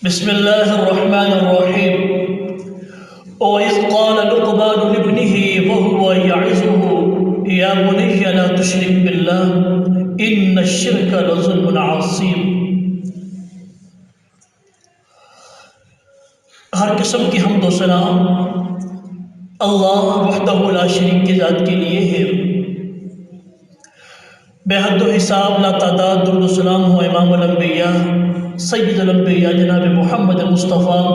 بسم الله الرحمن الرحيم. وإذ قال لقمان لابنه وهو يعظه يا بني لا تشرك بالله إن الشرك لظلم عظيم. ہر قسم کی حمد و ثنا اللہ وحدہ لا شریک کی ذات کے لیے ہے. بے حد و حساب لا تعداد درود و سلام ہو امام الانبیاء سید الانبیاء جناب محمد مصطفیٰ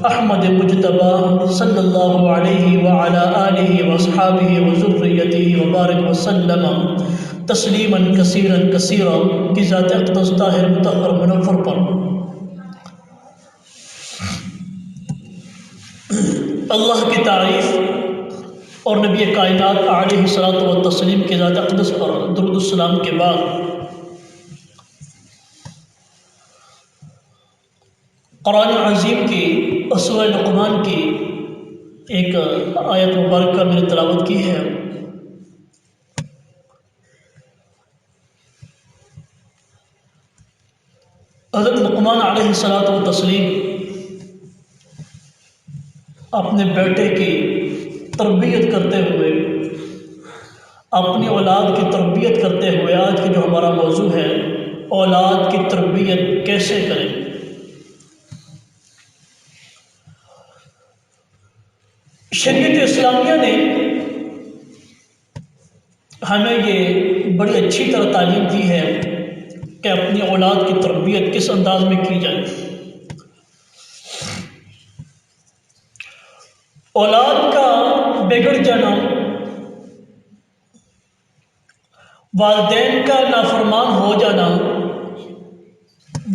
احمد مجتبی صلی اللہ علیہ وعلا آلہ واصحابہ وذریتہ وبارک وسلم تسلیما کثیرا کثیرا کی ذات اقدس طاہر مطہر منور پر. اللہ کی تعریف اور نبی کائنات علیہ الصلوۃ والتسلیم کی ذات اقدس پر درود السلام کے بعد قرآن عظیم کی سورہ لقمان کی ایک آیت مبارکہ میں نے تلاوت کی ہے. حضرت لقمان علیہ الصلوۃ والتسلیم اپنے بیٹے کی تربیت کرتے ہوئے، اپنی اولاد کی تربیت کرتے ہوئے، آج کی جو ہمارا موضوع ہے اولاد کی تربیت کیسے کریں. شریعت اسلامیہ نے ہمیں یہ بڑی اچھی طرح تعلیم دی ہے کہ اپنی اولاد کی تربیت کس انداز میں کی جائے. اولاد کا بگڑ جانا، والدین کا نافرمان ہو جانا،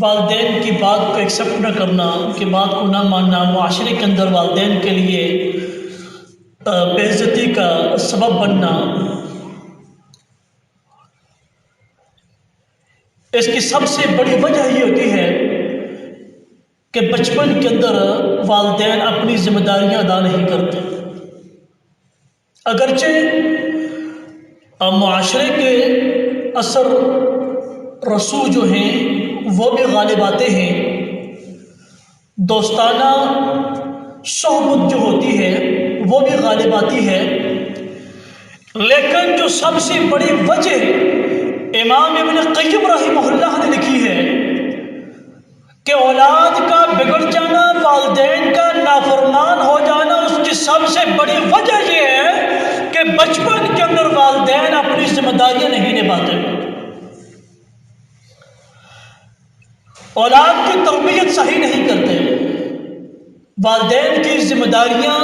والدین کی بات کو ایکسیپٹ نہ کرنا، ان کی بات کو نہ ماننا، معاشرے کے اندر والدین کے لیے بے عزتی کا سبب بننا، اس کی سب سے بڑی وجہ یہ ہوتی ہے کہ بچپن کے اندر والدین اپنی ذمہ داریاں ادا نہیں کرتے. اگرچہ معاشرے کے اثر رسوخ جو ہیں وہ بھی غالب آتے ہیں، دوستانہ صحبت جو ہوتی ہے وہ بھی غالب آتی ہے، لیکن جو سب سے بڑی وجہ امام ابن قیم رحمہ اللہ نے لکھی ہے کہ اولاد کا بگڑ جانا، والدین کا نافرمان ہو جانا، اس کی سب سے بڑی وجہ یہ ہے کہ بچپن کے اندر والدین اپنی ذمہ داریاں نہیں نبھاتے. اولاد کی تربیت صحیح نہیں کرتے. والدین کی ذمہ داریاں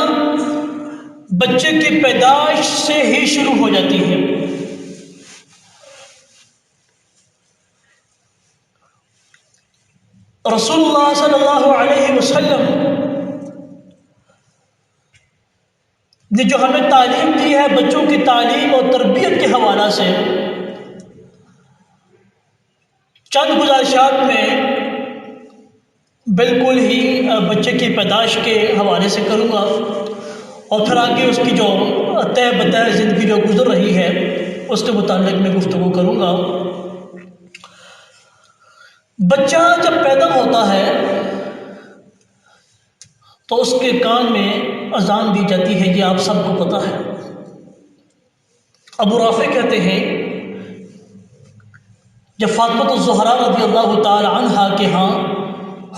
بچے کی پیدائش سے ہی شروع ہو جاتی ہیں. رسول اللہ صلی اللہ علیہ وسلم نے جو ہمیں تعلیم دی ہے بچوں کی تعلیم اور تربیت کے حوالہ سے، چند گزارشات میں بالکل ہی بچے کی پیدائش کے حوالے سے کروں گا، اور پھر آگے اس کی جو طے بتہ زندگی جو گزر رہی ہے اس کے متعلق میں گفتگو کروں گا. بچہ جب پیدا ہوتا ہے تو اس کے کان میں اذان دی جاتی ہے، یہ آپ سب کو پتہ ہے. ابو رافع کہتے ہیں جب فاطمہ الزہرا رضی اللہ تعالی عنہا کے ہاں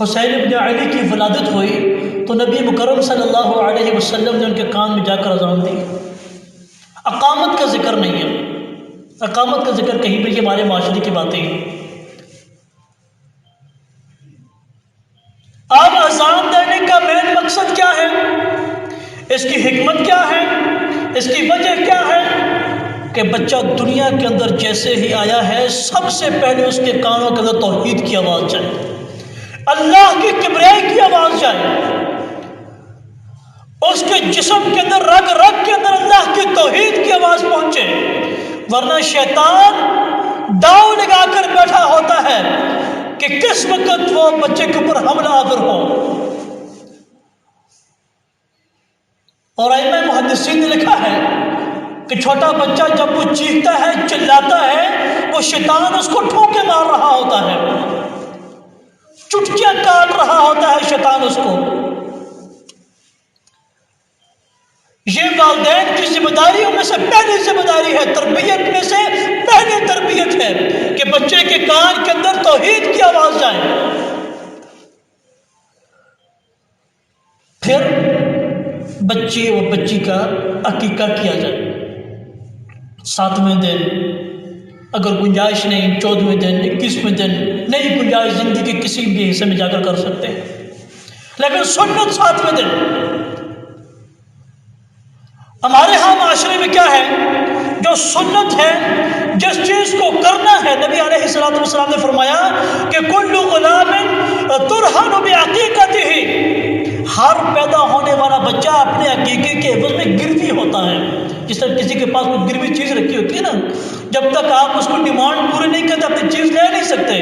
حسین ابن علی کی ولادت ہوئی تو نبی مکرم صلی اللہ علیہ وسلم نے ان کے کان میں جا کر اذان دی. اقامت کا ذکر نہیں ہے، اقامت کا ذکر کہیں پہ، یہ ہمارے معاشرے کی باتیں ہیں. اب اذان دینے کا مین مقصد کیا ہے، اس کی حکمت کیا ہے، اس کی وجہ کیا ہے کہ بچہ دنیا کے اندر جیسے ہی آیا ہے سب سے پہلے اس کے کانوں کے اندر توحید کی آواز جائے، اللہ کی کبریائی کی آواز جائے، اس کے جسم کے اندر رگ رگ کے اندر اللہ کی توحید کی آواز پہنچے. ورنہ شیطان داؤ لگا کر بیٹھا ہوتا ہے کہ کس وقت وہ بچے کے اوپر حملہ آور ہو. اور ائمہ محدثین نے لکھا ہے کہ چھوٹا بچہ جب وہ چیختا ہے، چلاتا ہے، وہ شیطان اس کو ٹھوکے مار رہا ہوتا ہے، چٹکیاں کاٹ رہا ہوتا شیطان اس کو۔ یہ والدین کی ذمہ داریوں میں سے پہلی ذمہ داری ہے، تربیت میں سے پہلی تربیت ہے کہ بچے کے کان کے اندر توحید کی آواز جائے۔ پھر بچے اور بچی کا عقیقہ کیا جائے 7ویں دن، اگر گنجائش نہیں 14ویں دن، 21ویں دن، نہیں گنجائش زندگی کے کسی بھی حصے میں جا کر سکتے ہیں، لیکن سنت 7ویں دن۔ ہمارے ہاں معاشرے میں کیا ہے، جو سنت ہے، جس چیز کو کرنا ہے، نبی علیہ الصلوۃ والسلام نے فرمایا کہ کل غلام ترہن بعقیقتہ، ہر پیدا ہونے والا بچہ اپنے عقیقے کے عوض میں گروی ہوتا ہے۔ جس طرح کسی کے پاس کوئی گروی چیز رکھی ہوتی ہے نا، جب تک آپ اس کو ڈیمانڈ پوری نہیں کرتے اپنی چیز لے نہیں سکتے،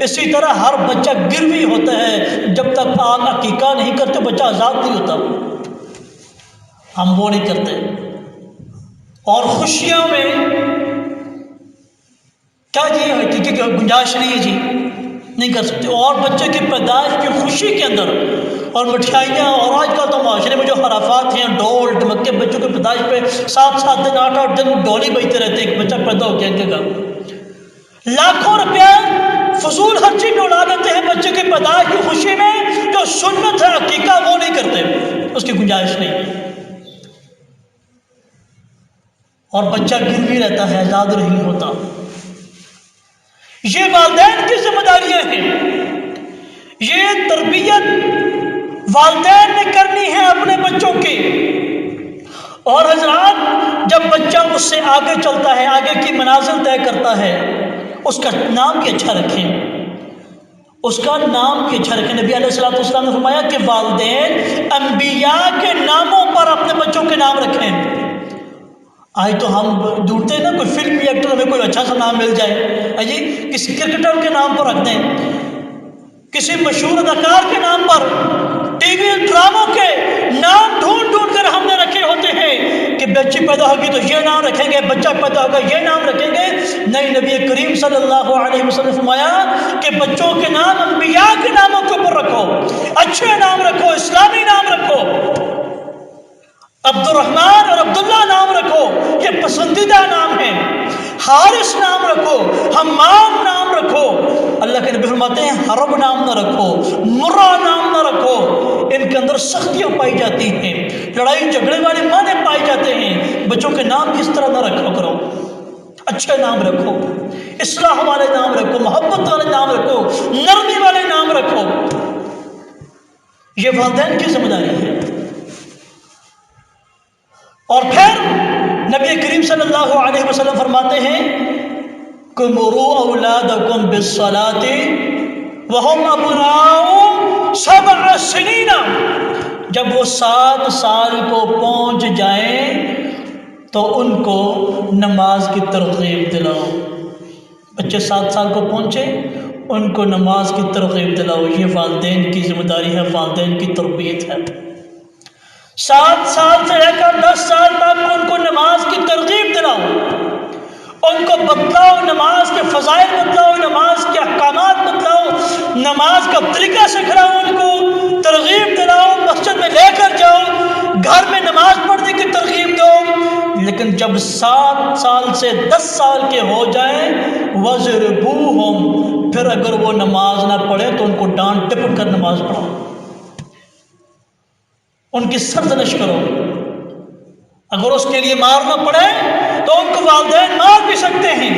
اسی طرح ہر بچہ گروی ہوتا ہے، جب تک آپ عقیقہ نہیں کرتے بچہ آزاد نہیں ہوتا۔ ہم وہ نہیں کرتے، اور خوشیوں میں کیا جی عقیقے کی گنجائش نہیں ہے جی، نہیں کر سکتے، اور بچے کی پیدائش کی خوشی کے اندر اور مٹھائیاں، اور آج کل تو معاشرے میں جو خرافات ہیں، ڈول ڈمکے، بچوں کی پیدائش پہ 7 دن 8 دن ڈولی بجتے رہتے ہیں کہ بچہ پیدا ہو گیا ان کے گھر، لاکھوں روپیہ فضول خرچی میں اڑا دیتے ہیں بچے کی پیدائش کی خوشی میں، جو سنت ہے عقیقہ وہ نہیں کرتے، اس کی گنجائش نہیں، اور بچہ گروی رہتا ہے، آزاد نہیں ہوتا۔ یہ والدین کی ذمہ داریاں ہیں، یہ تربیت والدین نے کرنی ہے اپنے بچوں کی۔ اور حضرات، جب بچہ اس سے آگے چلتا ہے، آگے کی منازل طے کرتا ہے، اس کا نام بھی اچھا رکھیں، اس کا نام بھی اچھا رکھیں۔ نبی علیہ الصلوۃ والسلام نے فرمایا کہ والدین انبیاء کے ناموں پر اپنے بچوں کے نام رکھیں۔ آج تو ہم ڈھونڈتے ہیں نا کوئی فلمی ایکٹر ہمیں کوئی اچھا سا نام مل جائے، جی کسی کرکٹر کے نام پر رکھ دیں، کسی مشہور اداکار کے نام پر، ٹی وی ڈراموں کے نام ڈھونڈ ڈھونڈ کر ہم نے رکھے ہوتے ہیں کہ بچی پیدا ہوگی تو یہ نام رکھیں گے، بچہ پیدا ہوگا یہ نام رکھیں گے۔ نہیں، نبی کریم صلی اللہ علیہ وسلم نے فرمایا کہ بچوں کے نام انبیاء کے ناموں کے اوپر رکھو، اچھے نام رکھو، اسلامی نام رکھو، عبد الرحمن اور عبداللہ نام رکھو، یہ پسندیدہ نام ہے، حارث نام رکھو، حمام نام رکھو۔ اللہ کے نبی فرماتے ہیں حرب نام نہ رکھو، مرہ نام نہ رکھو، ان کے اندر سختیاں پائی جاتی ہیں، لڑائی جھگڑے والے معنی پائے جاتے ہیں، بچوں کے نام اس طرح نہ رکھو کرو، اچھے نام رکھو، اصلاح والے نام رکھو، محبت والے نام رکھو، نرمی والے نام رکھو۔ یہ والدین کی ذمہ داری ہے۔ اور پھر نبی کریم صلی اللہ علیہ وسلم فرماتے ہیں کہ مروا اولادکم بالصلاۃ وہم ابناء 7 سنین، جب وہ 7 سال کو پہنچ جائیں تو ان کو نماز کی ترغیب دلاؤ۔ بچے 7 سال کو پہنچے، ان کو نماز کی ترغیب دلاؤ۔ یہ والدین کی ذمہ داری ہے، والدین کی تربیت ہے۔ 7 سال سے لے کر 10 سال تک ان کو نماز کی ترغیب دلاؤ، ان کو بتلاؤ، نماز کے فضائل بتلاؤ، نماز کے احکامات بتلاؤ، نماز کا طریقہ سکھلاؤ، ان کو ترغیب دلاؤ، مسجد میں لے کر جاؤ، گھر میں نماز پڑھنے کی ترغیب دو۔ لیکن جب 7 سال سے 10 سال کے ہو جائیں وَضْرِبُوهُمْ، پھر اگر وہ نماز نہ پڑھے تو ان کو ڈانٹ ٹپٹ کر نماز پڑھاؤ، ان کی سرزنش کرو۔ اگر اس کے لیے مارنا پڑے تو ان کو والدین مار بھی سکتے ہیں،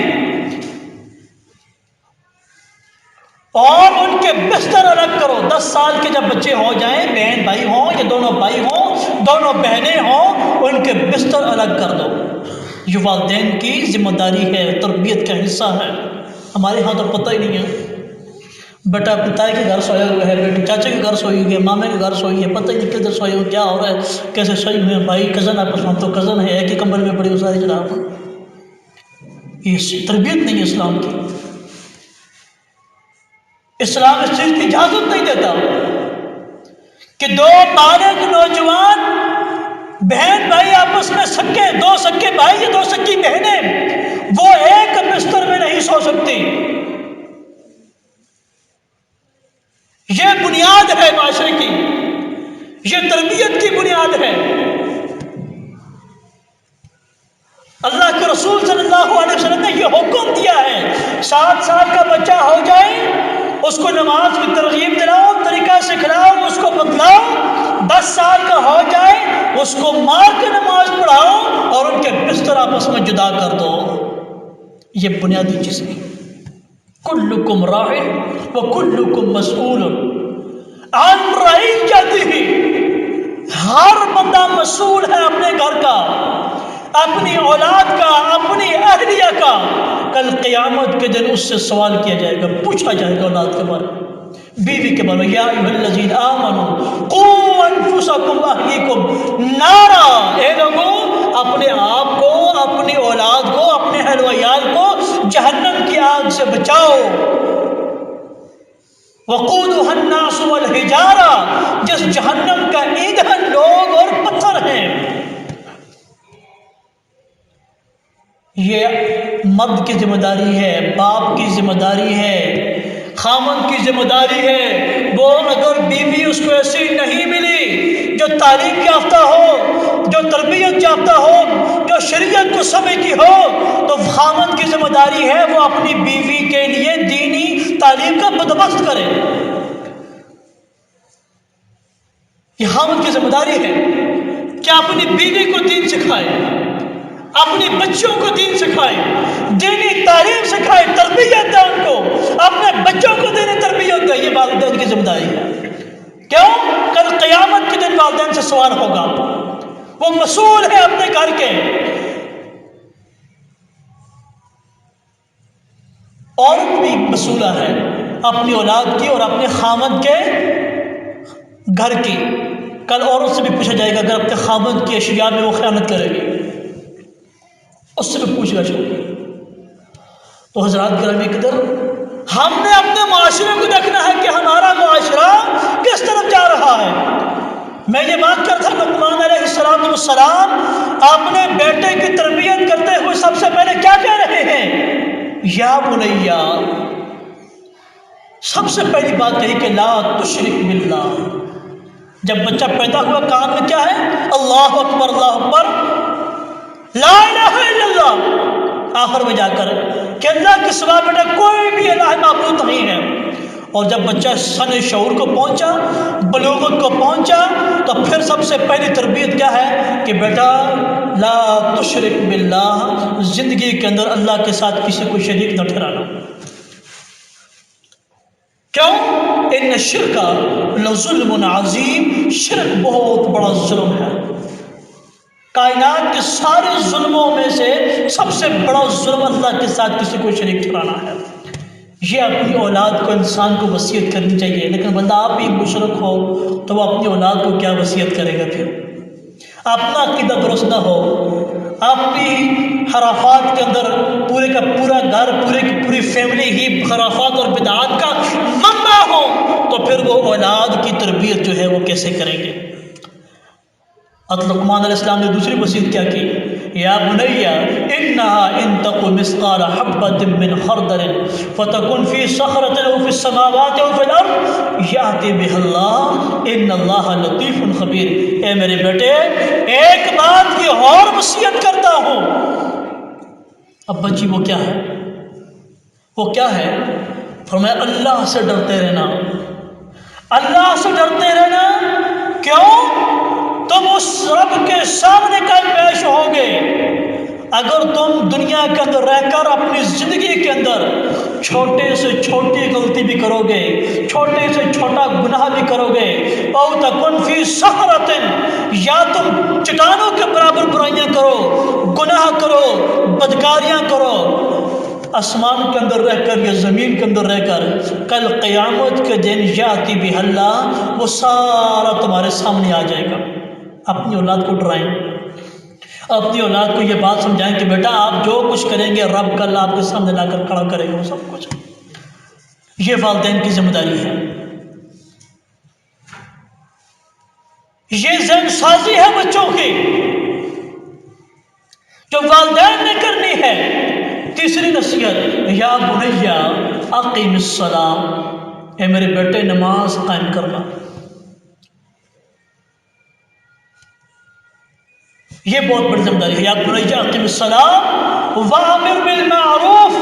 اور ان کے بستر الگ کرو۔ 10 سال کے جب بچے ہو جائیں، بہن بھائی ہوں یا دونوں بھائی ہوں، دونوں بہنیں ہوں، ان کے بستر الگ کر دو۔ یہ والدین کی ذمہ داری ہے، تربیت کا حصہ ہے۔ ہمارے ہاں تو پتہ ہی نہیں ہے، بیٹا پتائی کے گھر سویا ہوا ہے، بیٹی چاچے کے گھر سوئی ہوئی ہے، مامے کے گھر سوئی ہے، پتہ ہی نہیں کدھر سوئے ہو، کیا ہو رہا ہے، کیسے سوئی ہوئے ہیں، بھائی کزن آپس میں، تو کزن ہے، ایک ہی کمبل میں پڑی ہو ساری جناب۔ یہ تربیت نہیں ہے اسلام کی۔ اسلام اس چیز کی اجازت نہیں دیتا کہ 2 بالغ نوجوان بہن بھائی آپس میں سکے، 2 سکے بھائی یا 2 سکی بہنیں، وہ ایک بستر میں نہیں سو سکتی۔ یہ بنیاد ہے معاشرے کی، یہ تربیت کی بنیاد ہے۔ اللہ کے رسول صلی اللہ علیہ وسلم نے یہ حکم دیا ہے 7 سال کا بچہ ہو جائے اس کو نماز کی ترغیب دلاؤ، طریقہ سکھلاؤ، اس کو بتلاؤ۔ 10 سال کا ہو جائے اس کو مار کے نماز پڑھاؤ اور ان کے بستر آپس میں جدا کر دو۔ یہ بنیادی چیز ہے۔ کلکم راع وکلکم مسئول عن رعیتہ، ہر بندہ مسئول ہے اپنے گھر کا، اپنی اولاد کا، اپنی اہلیہ کا۔ کل قیامت کے دن اس سے سوال کیا جائے گا، پوچھا جائے گا اولاد کے بارے میں، بیوی کے بارے میں۔ یا ایھا الذین آمنوا قوا انفسکم واہلیکم نارا، اے لوگوں اپنے آپ کو، اپنی اولاد کو، اپنے اہل و عیال کو جہنم کی آگ سے بچاؤ۔ وقودها الناس والحجارہ، جس جہنم کا ایندھن لوگ اور پتھر ہیں۔ یہ مرد کی ذمہ داری ہے، باپ کی ذمہ داری ہے، خامند کی ذمہ داری ہے۔ وہ اگر بیوی اس کو ایسی نہیں ملی جو تعلیم یافتہ ہو، جو تربیت یافتہ ہو، جو شریعت کو سمجھتی ہو، تو خامند کی ذمہ داری ہے وہ اپنی بیوی کے لیے دینی تعلیم کا بندوبست کرے۔ یہ خامند کی ذمہ داری ہے کہ اپنی بیوی کو دین سکھائے، اپنی بچوں کو دین سکھائے، دینی تعلیم سکھائے، تربیت دے ان کو، اپنے بچوں کو دینی تربیت دے۔ یہ والدین کی ذمہ داری ہے۔ کیوں؟ کل قیامت کے دن والدین سے سوال ہوگا، وہ مسئول ہے اپنے گھر کے۔ عورت بھی مسئولہ ہے اپنی اولاد کی اور اپنے خامند کے گھر کی۔ کل عورت سے بھی پوچھا جائے گا اگر اپنے خامند کی اشیاء میں وہ خیانت کرے گی، اس سے بھی پوچھ گچھ ہوگی۔ تو حضرات گرامی قدر، ہم نے اپنے معاشرے کو دیکھنا ہے کہ ہمارا معاشرہ کس طرف جا رہا ہے۔ میں یہ بات کرتا لقمان علیہ السلام اپنے بیٹے کی تربیت کرتے ہوئے سب سے پہلے کیا کہہ رہے ہیں؟ یا بنیا، سب سے پہلی بات کہی کہ لا تشرک باللہ۔ جب بچہ پیدا ہوا کان میں کیا ہے؟ اللہ اکبر، اللہ اکبر، لا الہ الا اللہ، آخر میں جا کر کہ اللہ کے سوا بیٹا کوئی بھی الہ معبود نہیں ہے۔ اور جب بچہ سن شعور کو پہنچا، بلوغت کو پہنچا، تو پھر سب سے پہلی تربیت کیا ہے کہ بیٹا لا تشرک باللہ، زندگی کے اندر اللہ کے ساتھ کسی کو شریک نہ ٹھہرانا۔ کیوں؟ ان الشرک لظلم عظیم، شرک بہت بڑا ظلم ہے۔ کائنات کے سارے ظلموں میں سے سب سے بڑا ظلم اللہ کے ساتھ کسی کو شریک ٹھہرانا ہے۔ یہ اپنی اولاد کو، انسان کو وصیت کرنی چاہیے، لیکن بندہ آپ بھی مشرک ہو تو وہ اپنی اولاد کو کیا وصیت کرے گا؟ پھر اپنا عقیدہ درست نہ ہو، آپ بھی خرافات کے اندر پورے کا پورا گھر، پورے کی پوری فیملی ہی خرافات اور بدعات کا منبع ہو، تو پھر وہ اولاد کی تربیت جو ہے وہ کیسے کریں گے؟ لقمان علیہ السلام نے دوسری وصیت کیا کی؟ یا بنی انہا ان تق مثقال حبۃ من خردل فتکن فی صخرۃ او فی السماوات او فی الارض یأتی بها اللہ ان اللہ لطیف خبیر۔ اے میرے بیٹے، ایک بات کی اور وصیت کرتا ہوں۔ اب بچی وہ کیا ہے؟ وہ کیا ہے؟ فرمایا اللہ سے ڈرتے رہنا، اللہ سے ڈرتے رہنا۔ کیوں؟ تم اس رب کے سامنے کل پیش ہوگے۔ اگر تم دنیا کے اندر رہ کر اپنی زندگی کے اندر چھوٹے سے چھوٹی غلطی بھی کرو گے، چھوٹے سے چھوٹا گناہ بھی کرو گے، او تکن فی صخرۃ، یا تم چٹانوں کے برابر برائیاں کرو، گناہ کرو، بدکاریاں کرو، آسمان کے اندر رہ کر یا زمین کے اندر رہ کر، کل قیامت کے دن یاتی بہ اللہ، وہ سارا تمہارے سامنے آ جائے گا۔ اپنی اولاد کو ڈرائیں، اپنی اولاد کو یہ بات سمجھائیں کہ بیٹا آپ جو کچھ کریں گے رب کل آپ کے سامنے لا کر کھڑا کرے گا وہ سب کچھ۔ یہ والدین کی ذمہ داری ہے، یہ ذہن سازی ہے بچوں کی جو والدین نے کرنی ہے۔ تیسری نصیحت، یا بنیا اقیم الصلاۃ، اے میرے بیٹے نماز قائم کرنا. یہ بہت بڑی ذمہ داری ہے. یا بنی اقم الصلاۃ وامر بالمعروف،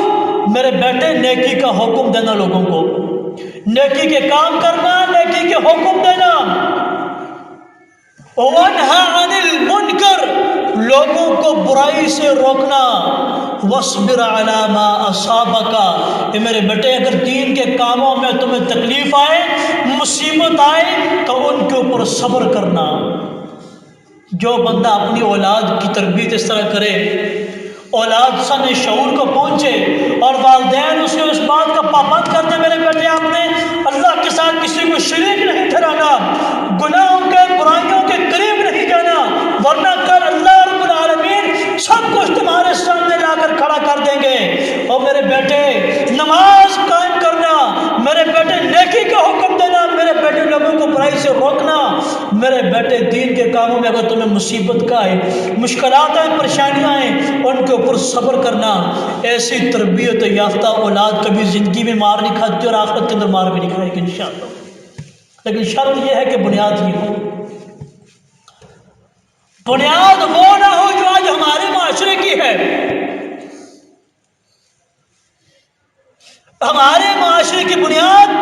میرے بیٹے نیکی کا حکم دینا، لوگوں کو نیکی کے کام کرنا، نیکی کے حکم دینا. وانہا عن المنکر، لوگوں کو برائی سے روکنا. واصبر علی ما اصابک، کہ میرے بیٹے اگر دین کے کاموں میں تمہیں تکلیف آئے، مصیبت آئے تو ان کے اوپر صبر کرنا. جو بندہ اپنی اولاد کی تربیت اس طرح کرے، اولاد سن شعور کو پہنچے اور والدین اسے اس بات کا پابند کر دیں، میرے بیٹے آپ نے اللہ کے ساتھ کسی کو شریک نہیں ٹھہرانا، گناہوں کے برائیوں کے قریب نہیں جانا، ورنہ کل اللہ رب العالمین سب کچھ تمہارے سامنے لا کر کھڑا کر دیں گے. اور میرے بیٹے نماز قائم کرنا، میرے بیٹے نیکی کا حکم دینا، میرے بیٹے لوگوں کو برائی سے روکنا، میرے بیٹے دین کے کاموں میں اگر تمہیں مصیبت کا ہے، مشکلات ہیں، پریشانیاں ہیں، ان کے اوپر صبر کرنا. ایسی تربیت یافتہ اولاد کبھی زندگی میں مار نہیں کھاتی اور آخرت کے اندر مار بھی نہیں کھائے گی انشاءاللہ. لیکن شرط یہ ہے کہ بنیاد ہی ہو. بنیاد وہ نہ ہو جو آج ہمارے معاشرے کی ہے. ہمارے معاشرے کی بنیاد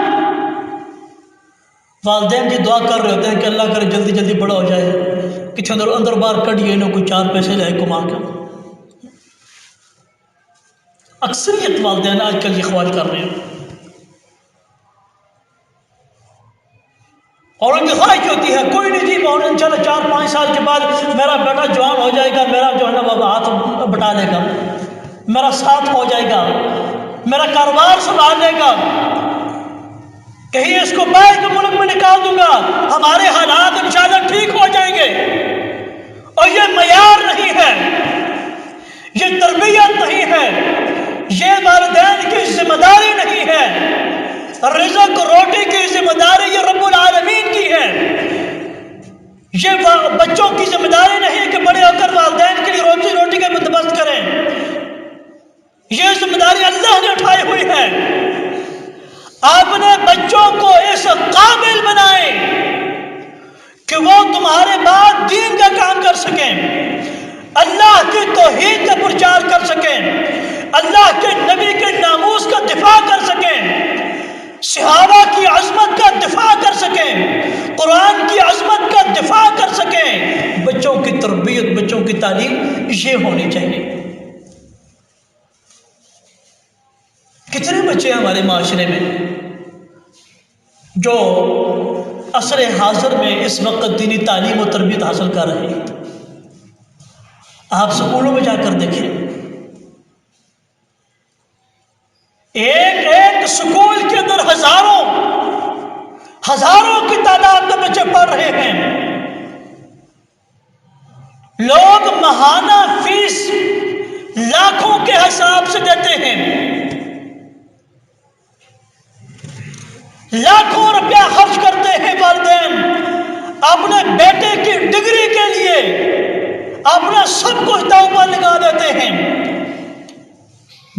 والدین کی دعا کر رہے ہوتے ہیں کہ اللہ کرے جلدی جلدی بڑا ہو جائے، کچھ اندر بار کڑیے نہ کوئی 4 پیسے لائے کما کے. اکثریت والدین آج کل یہ خواہش کر رہے ہیں، اور ان کی خواہش ہوتی ہے کوئی نہیں جی اور انشاءاللہ 4-5 سال کے بعد میرا بیٹا جوان ہو جائے گا، میرا جو ہے نا بابا ہاتھ بٹا لے گا، میرا ساتھ ہو جائے گا، میرا کاروبار سنبھال لے گا، کہیں اس کو باہر کے ملک میں نکال دوں گا، ہمارے حالات انشاءاللہ ٹھیک ہو جائیں گے. اور یہ معیار نہیں ہے، یہ تربیت نہیں ہے، یہ والدین کی ذمہ داری نہیں ہے. رزق روٹی کی ذمہ داری یہ رب العالمین کی ہے. یہ بچوں کی ذمہ داری نہیں کہ بڑے ہو کر والدین کے لیے روٹی کا بندوبست کریں. یہ ذمہ داری اللہ نے اٹھائی ہوئی ہے. آپ نے بچوں کو اس قابل بنائیں کہ وہ تمہارے بعد دین کا کام کر سکیں، اللہ کی توحید کا پرچار کر سکیں، اللہ کے نبی کے ناموس کا دفاع کر سکیں، صحابہ کی عظمت کا دفاع کر سکیں، قرآن کی عظمت کا دفاع کر سکیں. بچوں کی تربیت، بچوں کی تعلیم یہ ہونی چاہیے. کتنے بچے ہیں ہمارے معاشرے میں جو عصر حاضر میں اس وقت دینی تعلیم و تربیت حاصل کر رہے ہیں. آپ سکولوں میں جا کر دیکھیں، ایک سکول کے اندر ہزاروں کی تعداد میں بچے پڑھ رہے ہیں. لوگ ماہانہ فیس لاکھوں کے حساب سے دیتے ہیں، لاکھوں روپیہ خرچ کرتے ہیں والدین اپنے بیٹے کی ڈگری کے لیے، اپنا سب کچھ داؤ پر لگا دیتے ہیں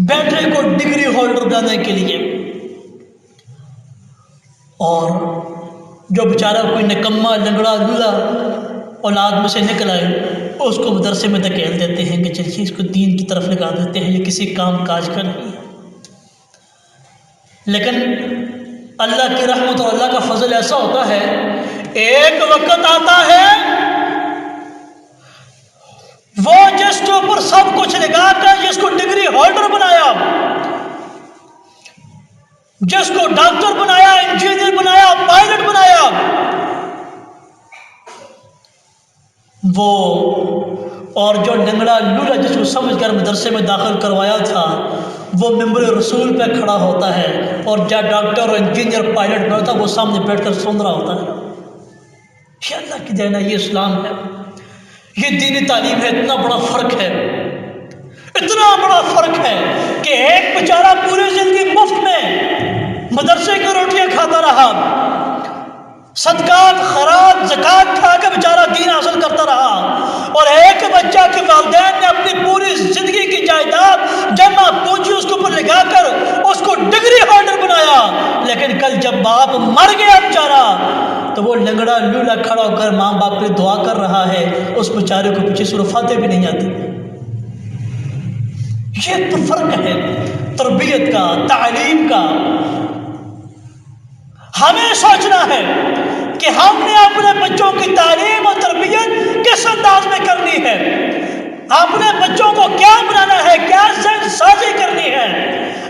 بیٹے کو ڈگری ہولڈر بنانے کے لیے. اور جو بیچارہ کوئی نکما لنگڑا لولا اولاد میں سے نکل آئے، اس کو مدرسے میں دھکیل دیتے ہیں کہ چلیے اس کو دین کی طرف لگا دیتے ہیں، یہ کسی کام کاج کا نہیں ہے. لیکن اللہ کی رحمت اور اللہ کا فضل ایسا ہوتا ہے، ایک وقت آتا ہے وہ جس کے اوپر سب کچھ لگا کر جس کو ڈگری ہولڈر بنایا، جس کو ڈاکٹر بنایا، انجینئر بنایا، پائلٹ بنایا، وہ اور جو لنگڑا لولا جس کو سمجھ کر مدرسے میں داخل کروایا تھا وہ ممبر رسول پہ کھڑا ہوتا ہے، اور جو ڈاکٹر اور انجینئر پائلٹ بنتا وہ سامنے بیٹھ کر سن رہا ہوتا ہے. یہ اللہ کی دین ہے، یہ اسلام ہے، یہ دینی تعلیم ہے. اتنا بڑا فرق ہے، اتنا بڑا فرق ہے کہ ایک بیچارہ پوری زندگی مفت میں مدرسے کی روٹیاں کھاتا رہا، صدقات خیرات زکوٰۃ کھا کے بیچارہ دین حاصل کرتا رہا، اور ایک بچہ کے والدین نے اپنی پوری زندگی کی جائیداد جمع پونجی اس کے اوپر لگا کر اس کو ڈگری ہولڈر بنایا، لیکن کل جب باپ مر گیا بیچارہ تو وہ لنگڑا لولا کھڑا ہو کر ماں باپ کے دعا کر رہا ہے، اس بیچارے کو پیچھے سورۃ فاتحہ بھی نہیں آتی۔ یہ تو فرق ہے تربیت کا، تعلیم کا۔ ہمیں سوچنا ہے کہ ہم نے اپنے بچوں کی تعلیم اور تربیت کس انداز میں کرنی ہے، اپنے بچوں کو کیا بنانا ہے، کیا ذہن سازی کرنی ہے۔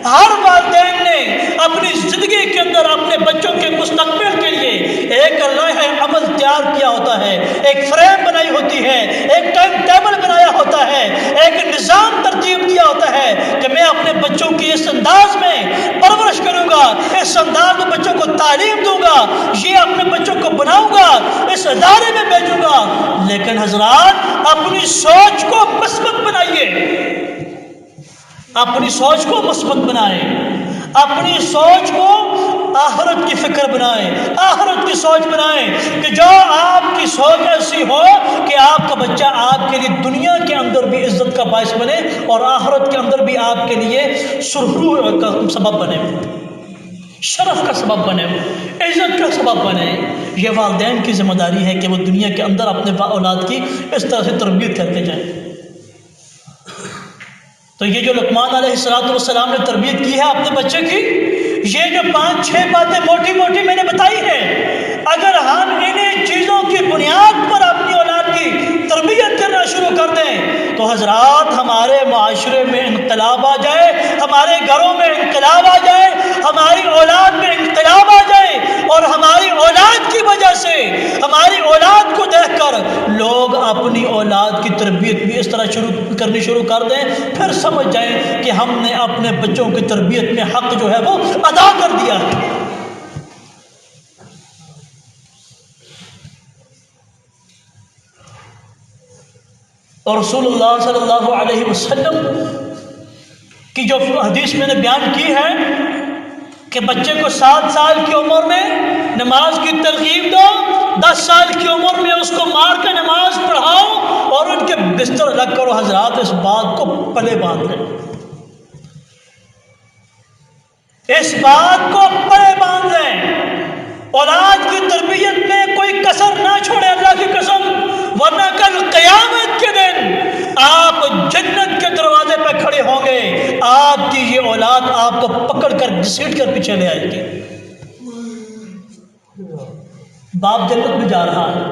ہر والدین نے اپنی زندگی کے اندر اپنے بچوں کے مستقبل کے لیے ایک لائحہ عمل تیار کیا ہوتا ہے، ایک فریم بنائی ہوتی ہے، ایک ٹائم ٹیبل بنایا ہوتا ہے، ایک نظام ترتیب دیا ہوتا ہے کہ میں اپنے بچوں کی اس انداز میں پرورش کروں گا، اس انداز میں بچوں کو تعلیم دوں گا، یہ اپنے بچوں کو بناؤں گا، اس ادارے میں بھیجوں گا۔ لیکن حضرات اپنی سوچ کو مثبت بنائیے، اپنی سوچ کو مثبت بنائیں، اپنی سوچ کو آخرت کی فکر بنائیں، آخرت کی سوچ بنائیں کہ جو آپ کی سوچ ایسی ہو کہ آپ کا بچہ آپ کے لیے دنیا کے اندر بھی عزت کا باعث بنے اور آخرت کے اندر بھی آپ کے لیے سرخرو کا سبب بنے، شرف کا سبب بنے، عزت کا سبب بنے۔ یہ والدین کی ذمہ داری ہے کہ وہ دنیا کے اندر اپنے اولاد کی اس طرح سے تربیت کر کے جائیں۔ تو یہ جو لقمان علیہ السلام نے تربیت کی ہے اپنے بچے کی، یہ جو 5-6 باتیں موٹی موٹی میں نے بتائی ہیں، اگر ہم انہیں چیزوں کی بنیاد پر اپنی اولاد کی تربیت کرنا شروع کر دیں تو حضرات ہمارے معاشرے میں انقلاب آ جائے، ہمارے گھروں میں انقلاب آ جائے، ہماری اولاد میں انقلاب آ جائے، اور ہماری اولاد کی وجہ سے، ہماری اولاد کو دیکھ کر لوگ اپنی اولاد کی تربیت بھی اس طرح کرنی شروع کر دیں، پھر سمجھ جائیں کہ ہم نے اپنے بچوں کی تربیت میں حق جو ہے وہ ادا کر دیا ہے۔ اور رسول اللہ صلی اللہ علیہ وسلم کی جو حدیث میں نے بیان کی ہے کہ بچے کو 7 سال کی عمر میں نماز کی ترغیب دو، 10 سال کی عمر میں اس کو مار کے نماز پڑھاؤ اور ان کے بستر الگ کرو۔ حضرات اس بات کو پلے باندھ لیں، اس بات کو پلے باندھ لیں، اولاد کی تربیت میں کوئی کسر نہ چھوڑے اللہ کی قسم، ورنہ کل قیامت کے دن آپ جنت کے دروازے پہ کھڑے ہوں گے، آپ کی یہ اولاد آپ کو پکڑ کر گھسیٹ کر پیچھے لے آئے گی۔ باپ جنت میں جا رہا ہے،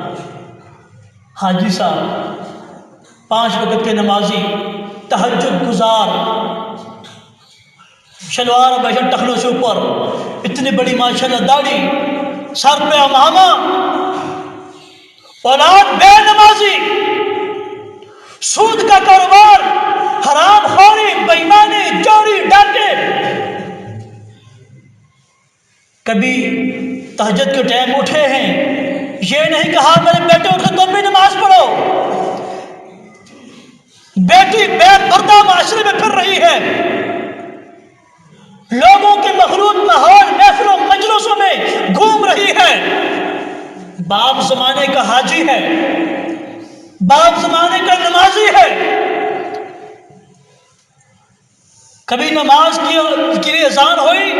حاجی صاحب 5 وقت کے نمازی، تہجد گزار، شلوار بھشن ٹخنوں سے اوپر، اتنی بڑی ماشاءاللہ داڑھی، سر پہ عمامہ، اولاد بے نمازی، سود کا کاروبار، حرام خوری، بےایمانی، چوری، ڈاکے۔ کبھی تہجد کے ٹائم اٹھے ہیں، یہ نہیں کہا میرے بیٹے اٹھو تم بھی نماز پڑھو، بیٹی بے پردہ معاشرے میں پھر رہی ہے، لوگوں کے مخلوط ماحول محفلوں مجلسوں میں گھوم رہی ہے، باپ زمانے کا حاجی ہے، باپ زمانے کا نمازی ہے، کبھی نماز کی اذان ہوئی،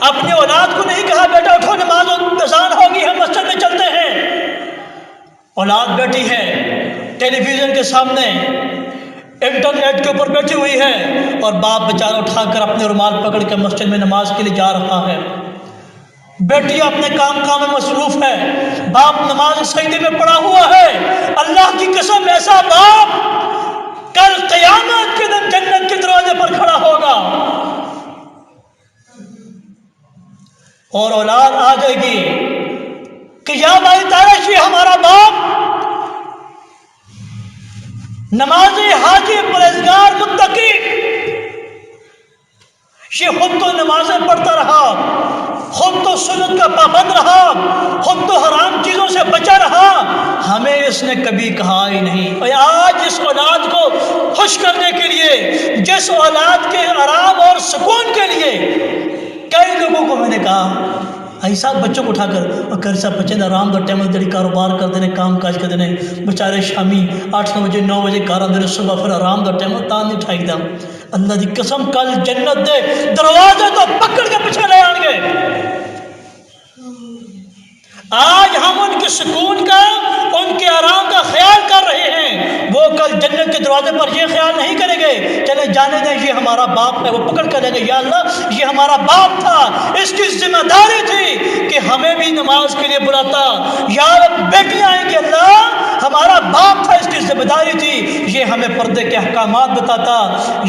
اپنے اولاد کو نہیں کہا بیٹا اٹھو نماز اذان ہوگی ہم مسجد میں چلتے ہیں۔ اولاد بیٹھی ہے ٹیلی ویژن کے سامنے، انٹرنیٹ کے اوپر بیٹھی ہوئی ہے، اور باپ بیچارہ اٹھا کر اپنے رومال پکڑ کے مسجد میں نماز کے لیے جا رہا ہے، بیٹی اپنے کام میں مصروف ہے، باپ نماز سجدے میں پڑا ہوا ہے۔ اللہ کی قسم ایسا باپ کل قیامت کے دن جنت کے دروازے پر کھڑا ہوگا، اور اولاد آ جائے گی کہ یا بھائی تارش یہ ہمارا باپ نمازی، حاجی، پرہیزگار، متقی، یہ خود تو نمازیں پڑھتا رہا، خود تو سنت کا پابند رہا، خود تو حرام چیزوں سے بچا رہا، ہمیں اس نے کبھی کہا ہی نہیں۔ اور آج اس اولاد کو خوش کرنے کے لیے، جس اولاد کے آرام اور سکون کے لیے کئی لوگوں کو میں نے کہا ایسا بچوں کو اٹھا کر اور کر سا بچے نے آرام دا ٹائم جڑی کاروبار کر دینے کام کاج کر دینے بیچارے شامی 8-9 بجے 9 بجے گھر آندے صبح پھر آرام دا ٹائم تان نہیں اٹھائی دا اللہ دی قسم کل جنت دے دروازے تو پکڑ کے پیچھے لے آن گے. آج ہم ان کے سکون کا ان کے آرام کا خیال کر رہے ہیں، وہ کل جنت کے دروازے پر یہ خیال نہیں کریں گے چلے جانے دیں یہ ہمارا باپ ہے. وہ پکڑ کر لیں گے یا اللہ یہ ہمارا باپ تھا، اس کی ذمہ داری تھی کہ ہمیں بھی نماز کے لیے بلاتا. یا بیٹیاں آئیں گے اللہ ہمارا باپ تھا، اس کی ذمہ داری تھی یہ ہمیں پردے کے احکامات بتاتا،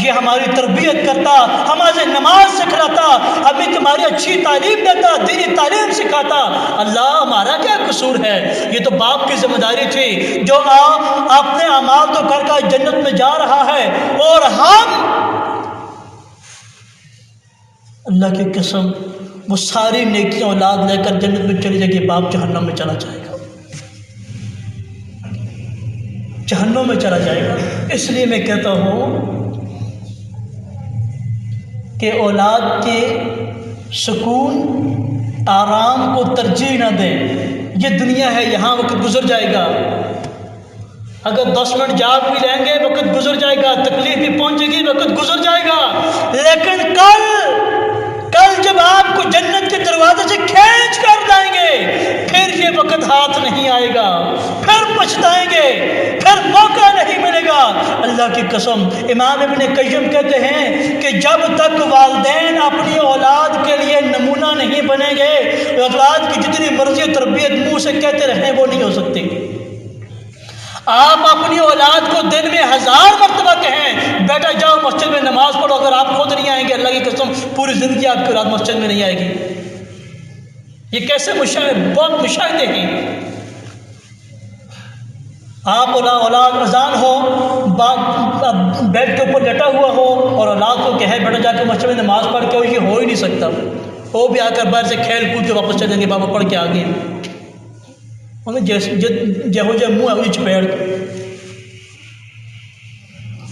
یہ ہماری تربیت کرتا، ہمارے نماز سکھلاتا، ہمیں تمہاری اچھی تعلیم دیتا، دینی تعلیم سکھاتا. اللہ ہمارا کیا قصور ہے؟ یہ تو باپ کی ذمہ داری تھی جو اپنے اعمال تو کر کر جنت میں جا رہا ہے اور ہم اللہ کی قسم وہ ساری نیکیاں اولاد لے کر جنت میں چلی جائے گی، باپ جہنم میں چلا جائے گا، جہنم میں چلا جائے گا. اس لیے میں کہتا ہوں کہ اولاد کے سکون آرام کو ترجیح نہ دیں. یہ دنیا ہے، یہاں وقت گزر جائے گا. اگر 10 منٹ جاگ بھی لیں گے وقت گزر جائے گا، تکلیف بھی پہنچے گی وقت گزر جائے گا. لیکن کل جب آپ کو جنت کے دروازے سے کھینچ کر لائیں گے پھر یہ وقت ہاتھ نہیں آئے گا، پھر پچھتائیں گے، پھر موقع نہیں ملے گا. اللہ کی قسم امام ابن قیم کہتے ہیں کہ جب تک والدین اپنی اولاد کے لیے نمونہ نہیں بنیں گے، اولاد کی جتنی مرضی تربیت منہ سے کہتے رہیں وہ نہیں ہو سکتی. آپ اپنی اولاد کو دن میں 1000 مرتبہ کہیں بیٹا جاؤ مسجد میں نماز پڑھو، اگر آپ خود نہیں آئیں گے اللہ کی قسم پوری زندگی آپ کی اولاد مسجد میں نہیں آئے گی. یہ کیسے بہت مشاہدے ہیں. آپ اولاد اذان ہو بیڈ کے اوپر لیٹا ہوا ہو اور اولاد کو کہے بیٹا جا کے مسجد میں نماز پڑھ کے، یہ ہو ہی نہیں سکتا. وہ بھی آ کر باہر سے کھیل کود کے واپس چلیں گے بابا پڑھ کے آ گئے، انہیں جہو جہ منہ ہے وہی چپیڑ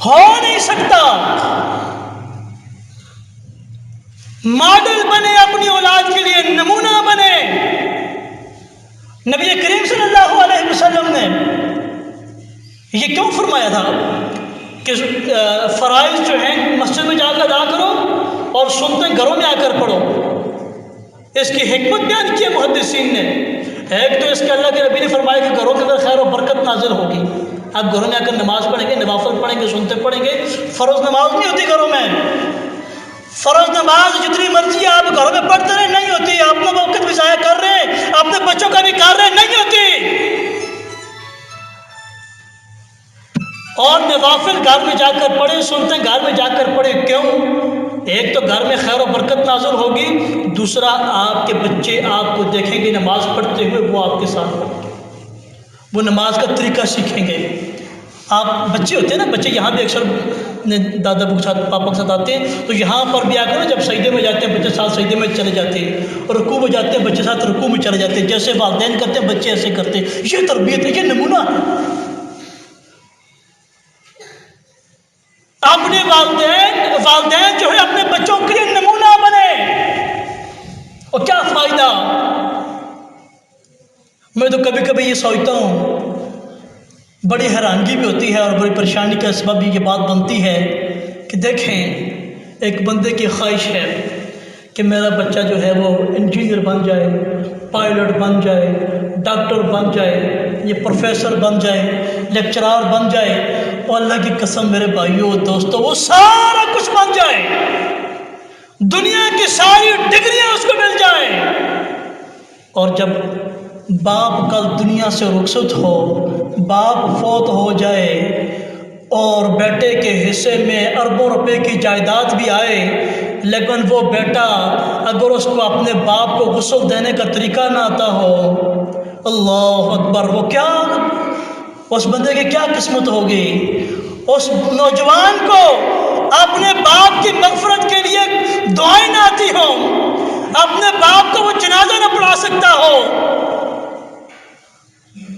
ہو نہیں سکتا. ماڈل بنے اپنی اولاد کے لیے، نمونہ بنے. نبی کریم صلی اللہ علیہ وسلم نے یہ کیوں فرمایا تھا کہ فرائض جو ہیں مسجد میں جا کر ادا کرو اور سنتے گھروں میں آ کر پڑھو؟ اس کی حکمت بیان کی ہے محدثین نے. ایک تو اس کے اللہ کے نبی نے فرمایا کہ گھروں کے اندر خیر و برکت نازل ہوگی. آپ گھروں میں آ کر نماز پڑھیں گے، نوافل پڑھیں گے، سنتے پڑھیں گے. فرض نماز نہیں ہوتی گھروں میں، فرض نماز جتنی مرضی آپ گھروں میں پڑھتے رہے نہیں ہوتی. آپ اپنا وقت بھی ضائع کر رہے ہیں، اپنے بچوں کا بھی کر رہے نہیں ہوتی. اور نوافل گھر میں جا کر پڑھیں، سنتے گھر میں جا کر پڑھیں. کیوں؟ ایک تو گھر میں خیر و برکت نازل ہوگی، دوسرا آپ کے بچے آپ کو دیکھیں گے نماز پڑھتے ہوئے، وہ آپ کے ساتھ پڑھیں گے، وہ نماز کا طریقہ سیکھیں گے. آپ بچے ہوتے ہیں نا، بچے یہاں بھی اکثر دادا کے ساتھ پاپا کے ساتھ آتے ہیں تو یہاں پر بھی آ کر جب سجدے میں جاتے ہیں بچے ساتھ سجدے میں چلے جاتے ہیں، اور رکوع میں جاتے ہیں بچے ساتھ رکوع میں چلے جاتے ہیں. جیسے والدین کرتے ہیں بچے ایسے کرتے ہیں. یہ تربیت ہے، یہ نمونہ. اپنے والدین جو ہے اپنے بچوں کے لیے نمونہ بنے. اور کیا فائدہ؟ میں تو کبھی کبھی یہ سوچتا ہوں، بڑی حیرانگی بھی ہوتی ہے اور بڑی پریشانی کا سبب بھی یہ بات بنتی ہے کہ دیکھیں ایک بندے کی خواہش ہے کہ میرا بچہ جو ہے وہ انجینئر بن جائے، پائلٹ بن جائے، ڈاکٹر بن جائے، یہ پروفیسر بن جائے، لیکچرار بن جائے. اور اللہ کی قسم میرے بھائیوں دوستوں وہ سارا کچھ بن جائے، دنیا کی ساری ڈگریاں اس کو مل جائیں، اور جب باپ کل دنیا سے رخصت ہو، باپ فوت ہو جائے اور بیٹے کے حصے میں اربوں روپے کی جائیداد بھی آئے، لیکن وہ بیٹا اگر اس کو اپنے باپ کو غسل دینے کا طریقہ نہ آتا ہو، اللہ اکبر، وہ کیا اس بندے کی کیا قسمت ہوگی. اس نوجوان کو اپنے باپ کی مغفرت کے لیے دعائیں نہ آتی ہوں، اپنے باپ کو وہ جنازہ نہ پڑھا سکتا ہو،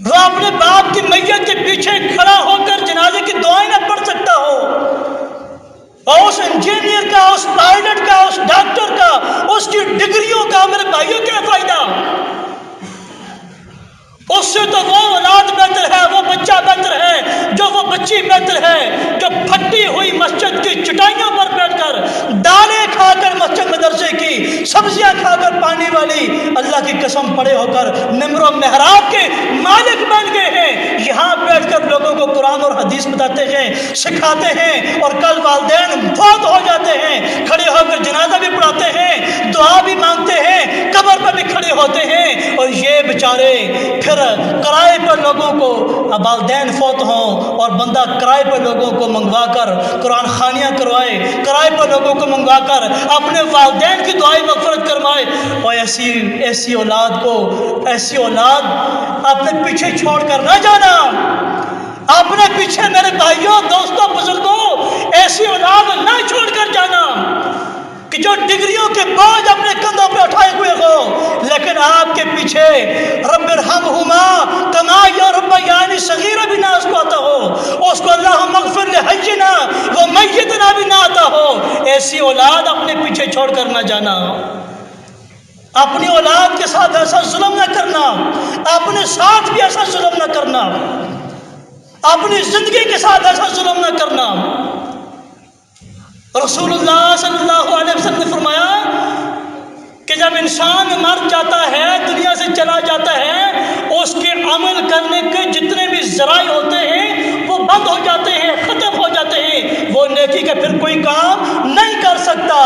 وہ اپنے باپ کی میت کے پیچھے کھڑا ہو کر جنازے کی دعائیں نہ پڑھ سکتا ہو، اور اس انجینئر کا، اس پائلٹ کا، اس ڈاکٹر کا، اس کی ڈگریوں کا میرے بھائیوں کیا فائدہ؟ بچی بہتر ہے جو پھٹی ہوئی مسجد کی چٹائیوں پر بیٹھ کر دالیں کھا کر مسجد مدرسے کی سبزیاں کھا کر پانی والی اللہ کی قسم پڑے ہو کر ممبر و محراب کے مالک بن گئے ہیں، یہاں بیٹھ کر لوگوں کو قرآن اور حدیث بتاتے ہیں، سکھاتے ہیں، اور کل والدین فوت ہو جاتے ہیں، کھڑے ہو کر جنازہ بھی پڑھاتے ہیں، دعا بھی مانگتے ہیں، قبر پر بھی کھڑے ہوتے ہیں، اور یہ بیچارے پھر کرائے پر لوگوں کو والدین فوت ہوں اور بندہ کرائے پر لوگوں کو منگوا کر قرآن خوانیاں کروائے، کرائے پر لوگوں کو منگوا کر اپنے والدین کی دعائیں مغفرت کروائے، اور ایسی اولاد کو، ایسی اولاد اپنے پیچھے چھوڑ کر نہ جانا۔ اپنے پیچھے میرے بھائیوں، دوستوں، بزرگوں، ایسی اولاد نہ چھوڑ کر جانا کہ جو ڈگریوں کے بوجھ اپنے کندھوں پہ اٹھائے ہوئے ہو، لیکن آپ کے پیچھے رب ارحمہما کما یربیانی صغیرہ بھی نہ اس کو آتا ہو، اس کو اللہم اغفر لحینا و میتنا بھی نہ آتا ہو۔ ایسی اولاد اپنے پیچھے چھوڑ کر نہ جانا، اپنی اولاد کے ساتھ ایسا ظلم نہ کرنا، اپنے ساتھ بھی ایسا ظلم نہ کرنا، اپنی زندگی کے ساتھ ایسا ظلم نہ کرنا۔ رسول اللہ صلی اللہ علیہ وسلم نے فرمایا کہ جب انسان مر جاتا ہے، دنیا سے چلا جاتا ہے، اس کے عمل کرنے کے جتنے بھی ذرائع ہوتے ہیں وہ بند ہو جاتے ہیں، ختم ہو جاتے ہیں، وہ نیکی کا پھر کوئی کام نہیں کر سکتا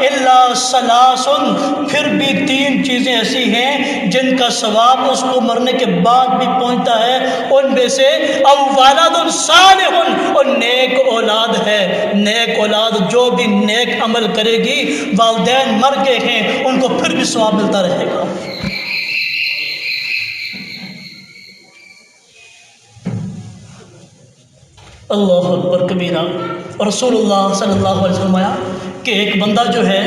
الا ثلاثن، پھر بھی 3 چیزیں ایسی ہیں جن کا ثواب اس کو مرنے کے بعد بھی پہنچتا ہے، ان میں سے او ولد صالح، اور نیک اولاد ہے۔ نیک اولاد جو بھی نیک عمل کرے گی، والدین مر گئے ہیں ان کو پھر بھی ثواب ملتا رہے گا۔ اللہ اکبر کبیرہ۔ رسول اللہ صلی اللہ علیہ وسلم آیا کہ ایک بندہ جو ہے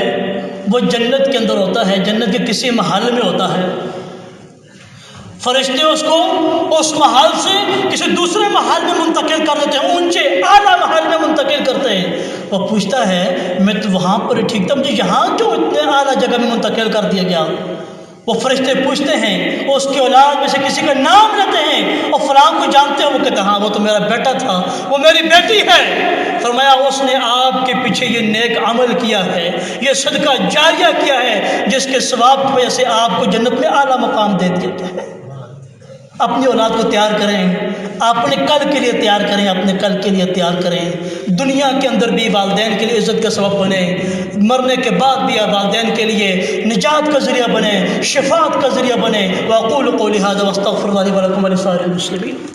وہ جنت کے اندر ہوتا ہے، جنت کے کسی محل میں ہوتا ہے، فرشتے اس کو اس محل سے کسی دوسرے محل میں منتقل کر دیتے ہیں، اونچے اعلیٰ محل میں منتقل کرتے ہیں۔ وہ پوچھتا ہے میں تو وہاں پر ہی ٹھیک تھا، مجھے یہاں کیوں اتنے اعلیٰ جگہ میں منتقل کر دیا گیا؟ وہ فرشتے پوچھتے ہیں، اس کی اولاد میں سے کسی کا نام لیتے ہیں، اور فلاں کو جانتے ہیں؟ وہ کہتے ہیں ہاں وہ تو میرا بیٹا تھا، وہ میری بیٹی ہے۔ فرمایا اس نے آپ کے پیچھے یہ نیک عمل کیا ہے، یہ صدقہ جاریہ کیا ہے، جس کے ثواب کی وجہ سے آپ کو جنت میں اعلیٰ مقام دے دیا گیا ہے۔ اپنی اولاد کو تیار کریں، اپنے کل کے لیے تیار کریں، اپنے کل کے لیے تیار کریں، دنیا کے اندر بھی والدین کے لیے عزت کا سبب بنے، مرنے کے بعد بھی والدین کے لیے نجات کا ذریعہ بنے، شفاعت کا ذریعہ بنے۔ واقول قولی ھذا واستغفر اللہ لی ولکم ولسائر المسلمین۔